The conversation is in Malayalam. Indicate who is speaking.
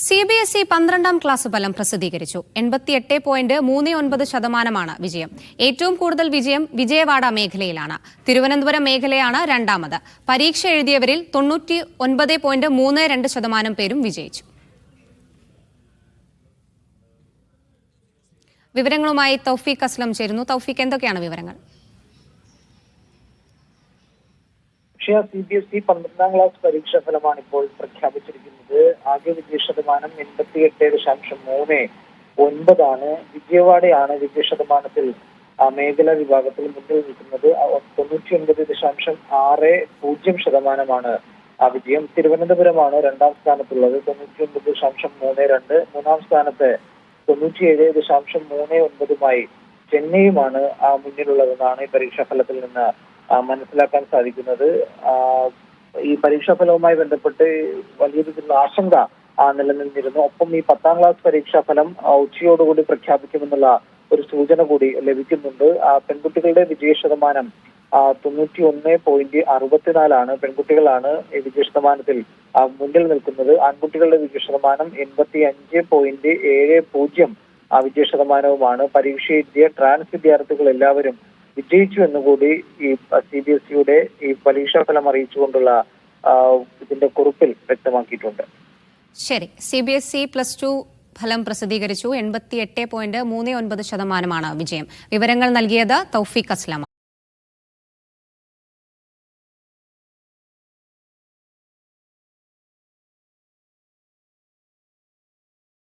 Speaker 1: CBSE 12ാം ക്ലാസ് ഫലം പ്രസിദ്ധീകരിച്ചു. 88.39% വിജയം. ഏറ്റവും കൂടുതൽ വിജയം വിജയവാഡ മേഖലയിലാണ്. തിരുവനന്തപുരം മേഖലയാണ് രണ്ടാമത്. പരീക്ഷ എഴുതിയവരിൽ 99.32% പേരും വിജയിച്ചു. വിവരങ്ങളുമായി തൗഫീഖ് അസ്ലം ചേരുന്നു. തൗഫീഖ്, എന്തൊക്കെയാണ് വിവരങ്ങൾ?
Speaker 2: CBSE 12ാം ക്ലാസ് പരീക്ഷാ ഫലമാണ് ഇപ്പോൾ പ്രഖ്യാപിച്ചിരിക്കുന്നത്. ആകെ വിജയ ശതമാനം 88.39 വിജയവാഡയാണ് വിജയ ശതമാനത്തിൽ മേഖലാ വിഭാഗത്തിൽ മുന്നിൽ നിൽക്കുന്നത്. 99.60% വിജയം. തിരുവനന്തപുരമാണ് രണ്ടാം സ്ഥാനത്തുള്ളത്, 99.32. മൂന്നാം സ്ഥാനത്ത് 97.39 ചെന്നൈയുമാണ് മുന്നിലുള്ളതെന്നാണ് ഈ പരീക്ഷാ ഫലത്തിൽ നിന്ന് മനസ്സിലാക്കാൻ സാധിക്കുന്നത്. ഈ പരീക്ഷാഫലവുമായി ബന്ധപ്പെട്ട് വലിയ രീതിയിലുള്ള ആശങ്ക നിലനിന്നിരുന്നു. ഒപ്പം ഈ 10ാം ക്ലാസ് പരീക്ഷാ ഫലം ഉച്ചയോടുകൂടി പ്രഖ്യാപിക്കുമെന്നുള്ള ഒരു സൂചന കൂടി ലഭിക്കുന്നുണ്ട്. പെൺകുട്ടികളുടെ വിജയ ശതമാനം 91.64. പെൺകുട്ടികളാണ് ഈ വിജയ ശതമാനത്തിൽ മുന്നിൽ നിൽക്കുന്നത്. ആൺകുട്ടികളുടെ വിജയ ശതമാനം 85.70 വിജയ ശതമാനവുമാണ്. പരീക്ഷ എഴുതിയ ട്രാൻസ് വിദ്യാർത്ഥികൾ എല്ലാവരും വിജയിച്ചു എന്നുകൂടി ഈ CBSEയുടെ ഈ പരീക്ഷാഫലം അറിയിച്ചുകൊണ്ടുള്ള ഇതിന്റെ കുറിപ്പിൽ വ്യക്തമാക്കിയിട്ടുണ്ട്.
Speaker 1: ശരി, CBSE +2 ഫലം പ്രസിദ്ധീകരിച്ചു. 88.39% വിജയം. വിവരങ്ങൾ നൽകിയത് തൗഫീഖ് അസ്ലം.